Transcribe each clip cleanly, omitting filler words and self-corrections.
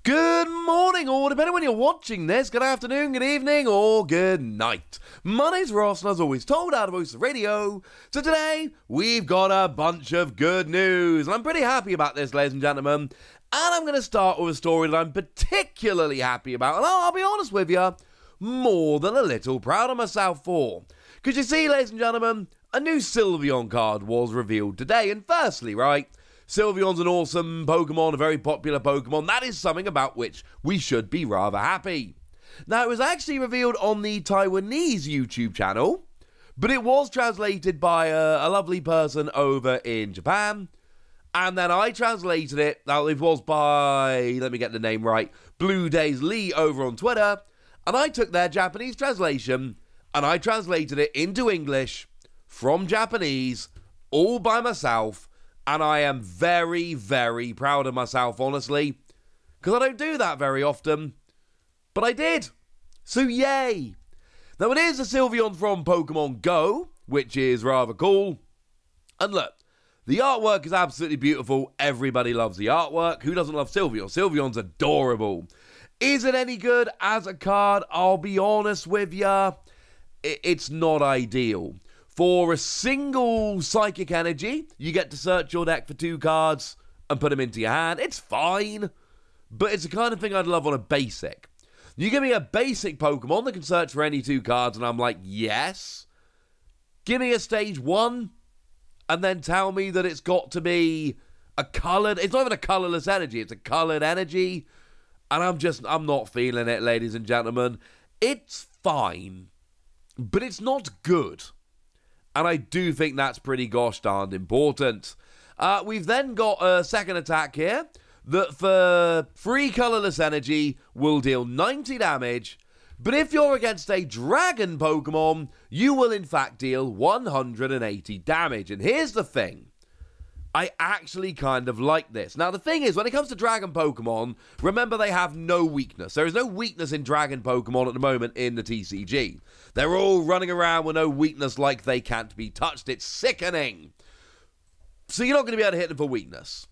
Good morning, or depending when you're watching this, good afternoon, good evening, or good night. My name's Ross, and as always, told out of voice of radio. So today, we've got a bunch of good news, and I'm pretty happy about this, ladies and gentlemen. And I'm going to start with a story that I'm particularly happy about, and I'll be honest with you, more than a little proud of myself for. Because you see, ladies and gentlemen, a new Sylveon card was revealed today, and firstly, right, Sylveon's an awesome Pokemon, a very popular Pokemon. That is something about which we should be rather happy. Now, it was actually revealed on the Taiwanese YouTube channel, but it was translated by a lovely person over in Japan. And then I translated it. Now, it was by, let me get the name right, Blue Days Lee over on Twitter. And I took their Japanese translation and I translated it into English from Japanese all by myself. And I am very, very proud of myself, honestly, because I don't do that very often, but I did. So yay! Now it is a Sylveon from Pokemon Go, which is rather cool. And look, the artwork is absolutely beautiful. Everybody loves the artwork. Who doesn't love Sylveon? Sylveon's adorable. Is it any good as a card? I'll be honest with you, it's not ideal. For a single Psychic Energy, you get to search your deck for 2 cards and put them into your hand. It's fine, but it's the kind of thing I'd love on a basic. You give me a basic Pokemon that can search for any 2 cards, and I'm like, yes. Give me a stage 1, and then tell me that it's got to be a coloured... It's not even a colourless energy, it's a coloured energy. And I'm not feeling it, ladies and gentlemen. It's fine, but it's not good. And I do think that's pretty gosh darned important. We've then got a second attack here that for free colourless energy will deal 90 damage. But if you're against a dragon Pokemon, you will in fact deal 180 damage. And here's the thing. I actually kind of like this. Now, the thing is, when it comes to Dragon Pokemon, remember they have no weakness. There is no weakness in Dragon Pokemon at the moment in the TCG. They're all running around with no weakness like they can't be touched. It's sickening. So you're not going to be able to hit them for weakness.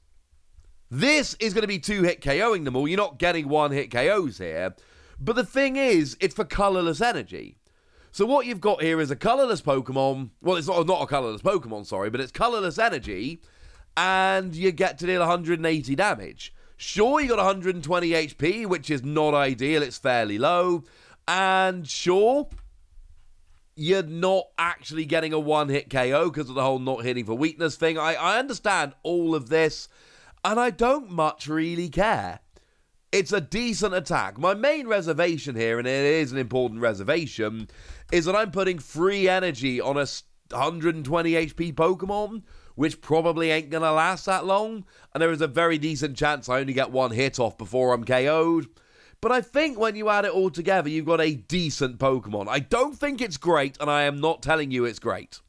This is going to be 2-hit KOing them all. You're not getting 1-hit KOs here. But the thing is, it's for colourless energy. So what you've got here is a colourless Pokemon. Well, it's not a colourless Pokemon, sorry, but it's colourless energy. And you get to deal 180 damage. Sure, you got 120 HP, which is not ideal. It's fairly low. And sure, you're not actually getting a 1-hit KO because of the whole not hitting for weakness thing. I understand all of this, and I don't much really care. It's a decent attack. My main reservation here, and it is an important reservation, is that I'm putting free energy on a 120 HP Pokemon, which probably ain't going to last that long, and there is a very decent chance I only get 1 hit off before I'm KO'd. But I think when you add it all together, you've got a decent Pokemon. I don't think it's great, and I am not telling you it's great.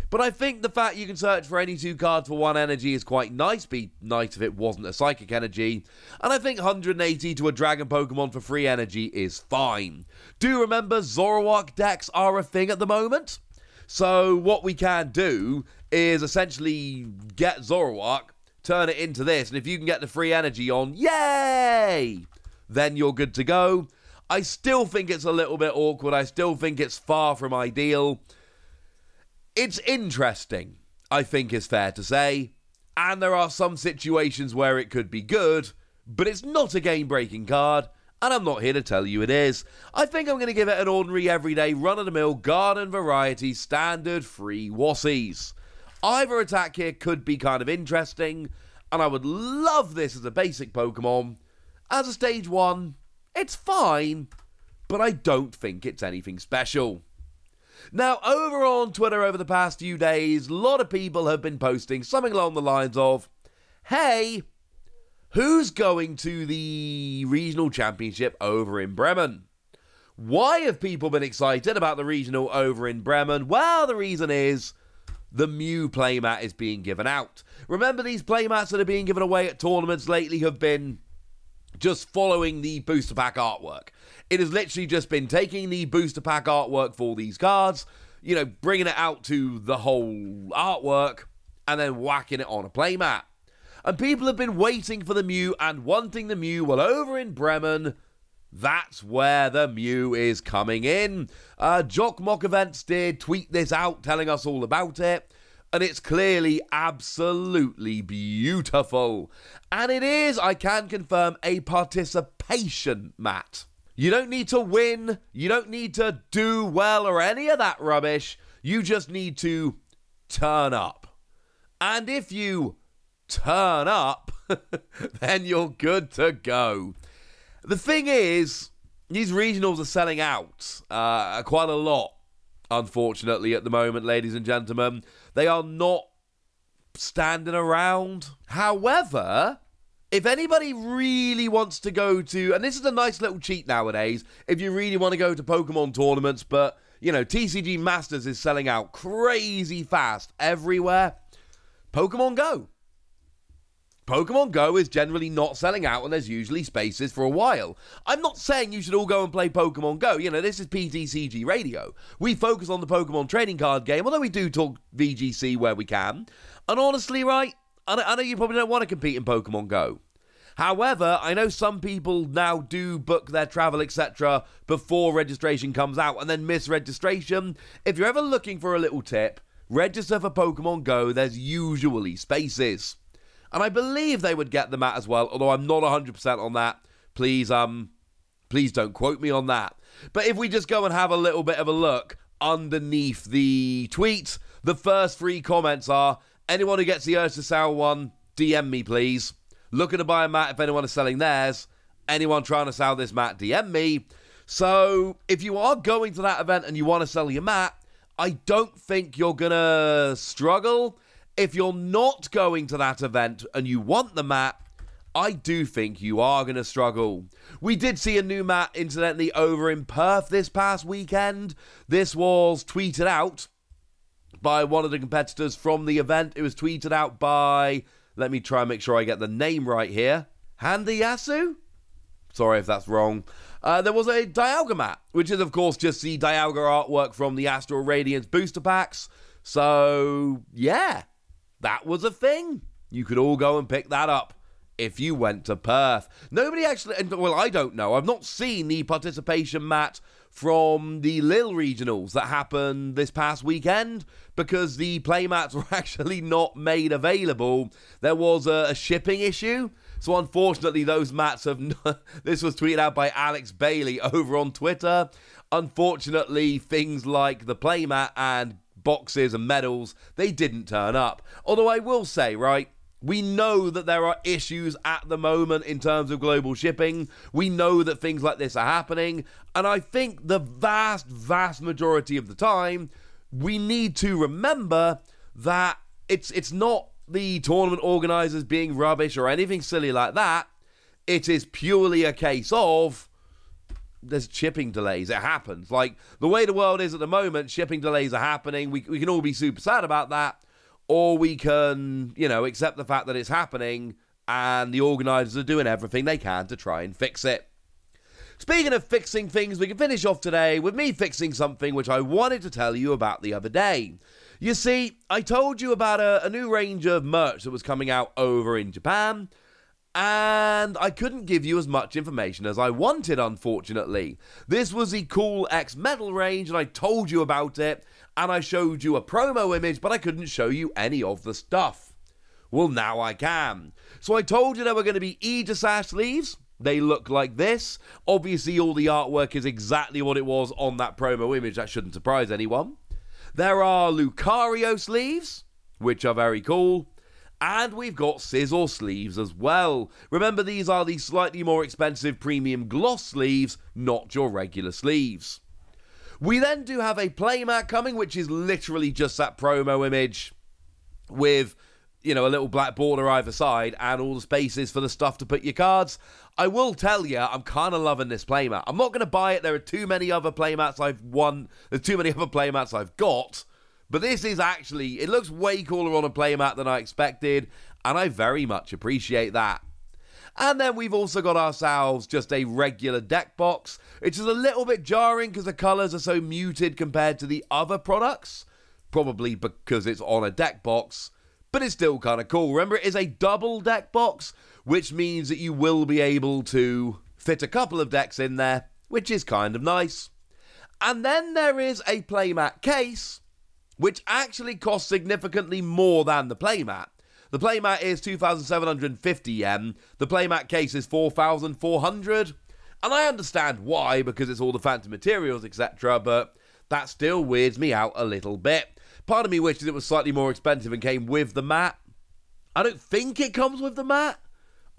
But I think the fact you can search for any 2 cards for 1 energy is quite nice. Be nice if it wasn't a Psychic Energy. And I think 180 to a Dragon Pokemon for free energy is fine. Do remember Zoroark decks are a thing at the moment? So what we can do is essentially get Zoroark, turn it into this, and if you can get the free energy on, yay! Then you're good to go. I still think it's a little bit awkward. I still think it's far from ideal. It's interesting, I think is fair to say, and there are some situations where it could be good, but it's not a game-breaking card, and I'm not here to tell you it is. I think I'm going to give it an ordinary, everyday, run-of-the-mill, garden variety, standard, free Wassies. Either attack here could be kind of interesting, and I would love this as a basic Pokemon. As a stage 1, it's fine, but I don't think it's anything special. Now, over on Twitter over the past few days, a lot of people have been posting something along the lines of, hey, who's going to the regional championship over in Bremen? Why have people been excited about the regional over in Bremen? Well, the reason is the Mew playmat is being given out. Remember, these playmats that are being given away at tournaments lately have been just following the booster pack artwork. It has literally just been taking the booster pack artwork for these cards, you know, bringing it out to the whole artwork, and then whacking it on a playmat. and people have been waiting for the Mew and wanting the Mew. Well, over in Bremen, that's where the Mew is coming in. Jock Mock Events did tweet this out, telling us all about it. And it's clearly absolutely beautiful. And it is, I can confirm, a participation mat. You don't need to win. You don't need to do well or any of that rubbish. You just need to turn up. And if you turn up, then you're good to go. The thing is, these regionals are selling out quite a lot, unfortunately, at the moment, ladies and gentlemen. They are not standing around. However, if anybody really wants to go to, and this is a nice little cheat nowadays, if you really want to go to Pokemon tournaments, but, you know, TCG Masters is selling out crazy fast everywhere, Pokemon Go. Pokemon Go is generally not selling out, and there's usually spaces for a while. I'm not saying you should all go and play Pokemon Go. You know, this is PTCG Radio. We focus on the Pokemon trading card game, although we do talk VGC where we can. And honestly, right, I know you probably don't want to compete in Pokemon Go. However, I know some people now do book their travel, etc. before registration comes out and then miss registration. If you're ever looking for a little tip, register for Pokemon Go. There's usually spaces. And I believe they would get the mat as well, although I'm not 100% on that. Please don't quote me on that. But if we just go and have a little bit of a look underneath the tweet, the first 3 comments are, anyone who gets the urge to sell one, DM me, please. Looking to buy a mat if anyone is selling theirs. Anyone trying to sell this mat, DM me. So if you are going to that event and you want to sell your mat, I don't think you're going to struggle. If you're not going to that event and you want the mat, I do think you are going to struggle. We did see a new mat, incidentally, over in Perth this past weekend. This was tweeted out by one of the competitors from the event. It was tweeted out by, let me try and make sure I get the name right here, Handayasu? Sorry if that's wrong. There was a Dialga mat, which is, of course, just the Dialga artwork from the Astral Radiance booster packs. So, yeah. That was a thing. You could all go and pick that up if you went to Perth. Nobody actually, well, I don't know. I've not seen the participation mat from the Lille regionals that happened this past weekend because the playmats were actually not made available. There was a shipping issue. So unfortunately, those mats have this was tweeted out by Alex Bailey over on Twitter. Unfortunately, things like the playmat and boxes and medals, they didn't turn up. Although I will say, right, we know that there are issues at the moment in terms of global shipping. We know that things like this are happening. And I think the vast majority of the time, we need to remember that it's not the tournament organizers being rubbish or anything silly like that. It is purely a case of there's shipping delays. It happens. Like, the way the world is at the moment, shipping delays are happening. We can all be super sad about that. Or we can, you know, accept the fact that it's happening and the organisers are doing everything they can to try and fix it. Speaking of fixing things, we can finish off today with me fixing something which I wanted to tell you about the other day. You see, I told you about a new range of merch that was coming out over in Japan, and I couldn't give you as much information as I wanted, unfortunately. This was the Cool X Metal range, and I told you about it, and I showed you a promo image, but I couldn't show you any of the stuff. Well, now I can. So I told you there were going to be Aegislash sleeves. They look like this. Obviously, all the artwork is exactly what it was on that promo image. That shouldn't surprise anyone. There are Lucario sleeves, which are very cool. And we've got Scizor sleeves as well. Remember, these are the slightly more expensive premium gloss sleeves, not your regular sleeves. We then do have a playmat coming, which is literally just that promo image with, you know, a little black border either side and all the spaces for the stuff to put your cards. I will tell you, I'm kind of loving this playmat. I'm not going to buy it. There are too many other playmats I've won. There's too many other playmats I've got. But this is actually, it looks way cooler on a playmat than I expected, and I very much appreciate that. And then we've also got ourselves just a regular deck box, which is a little bit jarring because the colours are so muted compared to the other products. Probably because it's on a deck box. but it's still kind of cool. Remember, it is a double deck box, which means that you will be able to fit a couple of decks in there, which is kind of nice. And then there is a Playmat case, which actually costs significantly more than the Playmat. The Playmat is 2,750 yen, the Playmat case is 4,400, and I understand why, because it's all the fancy materials, etc., but that still weirds me out a little bit. Part of me wishes it was slightly more expensive and came with the mat. I don't think it comes with the mat,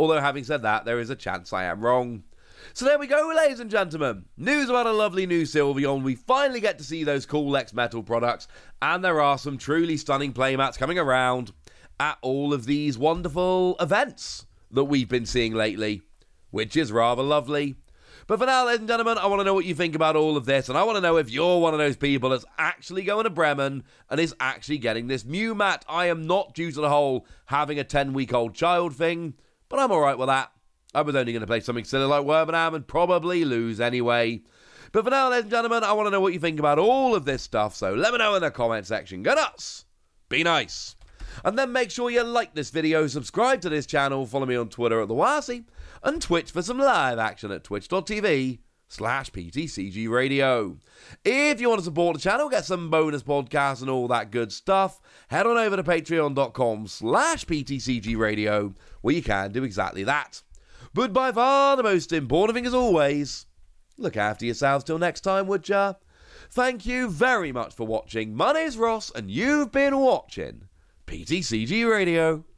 although having said that, there is a chance I am wrong. So there we go, ladies and gentlemen. News about a lovely new Sylveon. We finally get to see those cool X-Metal products, and there are some truly stunning playmats coming around at all of these wonderful events that we've been seeing lately, which is rather lovely. But for now, ladies and gentlemen, I want to know what you think about all of this, and I want to know if you're one of those people that's actually going to Bremen and is actually getting this Mew mat. I am not due to the whole having a 10-week-old child thing, but I'm alright with that. I was only going to play something silly like Worbenham and probably lose anyway. But for now, ladies and gentlemen, I want to know what you think about all of this stuff, so let me know in the comment section. Go nuts! Be nice! And then make sure you like this video, subscribe to this channel, follow me on Twitter at TheWasi, and Twitch for some live action at twitch.tv/PTCG Radio. If you want to support the channel, get some bonus podcasts and all that good stuff, head on over to patreon.com/PTCG Radio, where you can do exactly that. But by far the most important thing as always, look after yourselves till next time, would ya? Thank you very much for watching. My name's Ross, and you've been watching PTCG Radio.